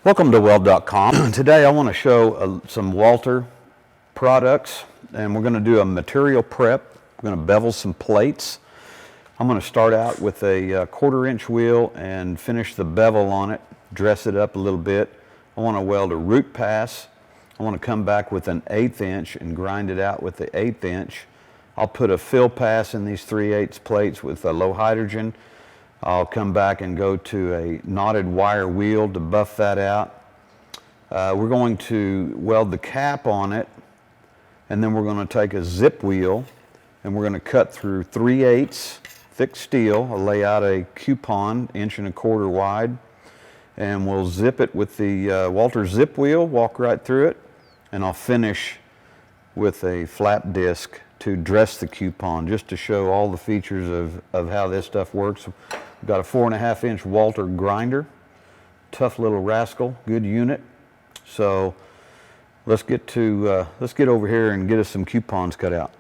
Welcome to Weld.com. Today I want to show some Walter products, and we're going to do a material prep. We're going to bevel some plates. I'm going to start out with a 1/4-inch wheel and finish the bevel on it, dress it up a little bit. I want to weld a root pass. I want to come back with an 1/8 inch and grind it out with the 1/8 inch. I'll put a fill pass in these 3/8 plates with a low hydrogen. I'll come back and go to a knotted wire wheel to buff that out. We're going to weld the cap on it, and then we're going to take a zip wheel and we're going to cut through 3/8 thick steel. I'll lay out a coupon 1 1/4 inch wide, and we'll zip it with the Walter zip wheel, walk right through it, and I'll finish with a flap disc to dress the coupon, just to show all the features of how this stuff works. We've got a 4.5 inch Walter grinder, tough little rascal, good unit. So let's get over here and get us some coupons cut out.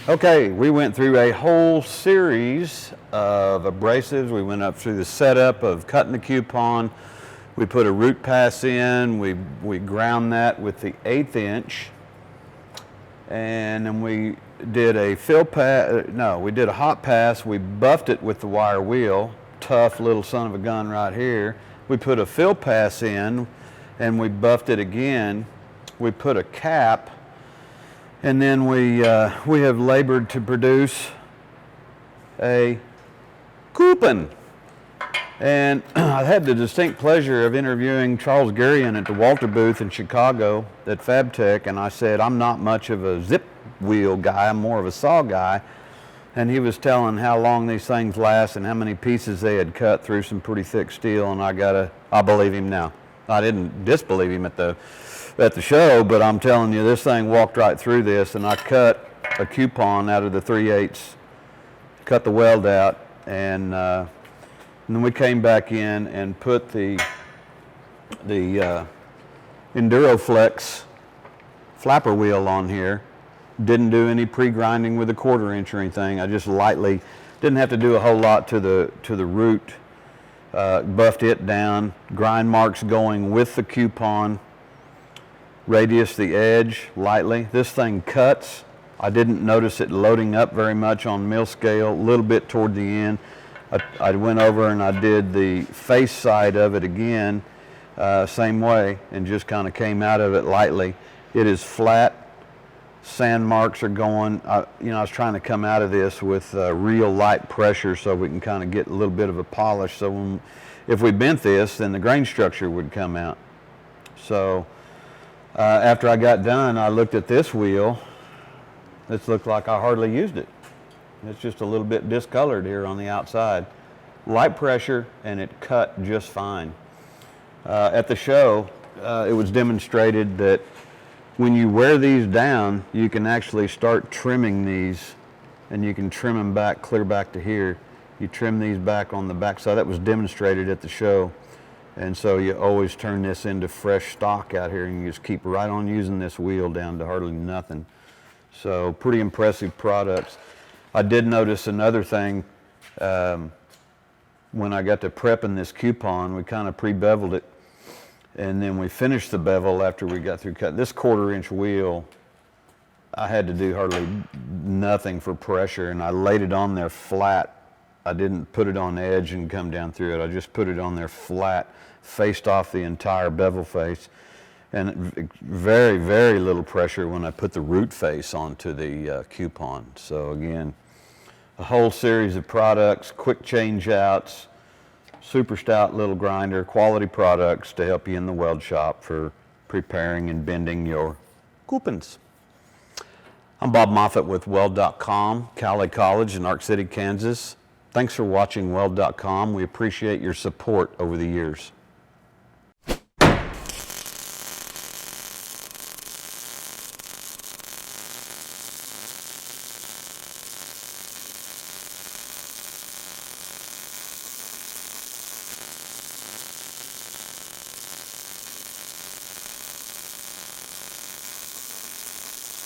Okay, we went through a whole series of abrasives. We went up through the setup of cutting the coupon. We put a root pass in. We ground that with the 1/8 inch. And then we did a fill pass. No, we did a hot pass. We buffed it with the wire wheel. Tough little son of a gun right here. We put a fill pass in and we buffed it again. We put a cap. And then we have labored to produce a coupon. And I had the distinct pleasure of interviewing Charles Garion at the Walter booth in Chicago at FabTech, and I said, I'm not much of a zip wheel guy, I'm more of a saw guy. And he was telling how long these things last and how many pieces they had cut through some pretty thick steel, and I believe him now. I didn't disbelieve him at the show, but I'm telling you, this thing walked right through this, and I cut a coupon out of the 3/8, cut the weld out, and then we came back in and put the EnduroFlex flapper wheel on here. Didn't do any pre-grinding with a 1/4 inch or anything. I just lightly, didn't have to do a whole lot to the root. Buffed it down, grind marks going with the coupon, radius the edge lightly. This thing cuts. I didn't notice it loading up very much on mill scale, a little bit toward the end. I went over and I did the face side of it again, same way, and just kind of came out of it lightly. It is flat. Sand marks are going. I was trying to come out of this with real light pressure so we can kind of get a little bit of a polish. So if we bent this, then the grain structure would come out. So after I got done, I looked at this wheel. This looked like I hardly used it. It's just a little bit discolored here on the outside. Light pressure, and it cut just fine. At the show, it was demonstrated that when you wear these down, you can actually start trimming these, and you can trim them back, clear back to here. You trim these back on the back side. That was demonstrated at the show. And so you always turn this into fresh stock out here, and you just keep right on using this wheel down to hardly nothing. So pretty impressive products. I did notice another thing. When I got to prepping this coupon, we kind of pre-beveled it. And then we finished the bevel after we got through cutting. This 1/4 inch wheel, I had to do hardly nothing for pressure, and I laid it on there flat. I didn't put it on edge and come down through it. I just put it on there flat, faced off the entire bevel face. And very, very little pressure when I put the root face onto the coupon. So again, a whole series of products, quick change outs, super stout little grinder, quality products to help you in the weld shop for preparing and bending your coupons. I'm Bob Moffett with Weld.com, Cowley College in Ark City, Kansas. Thanks for watching Weld.com. We appreciate your support over the years.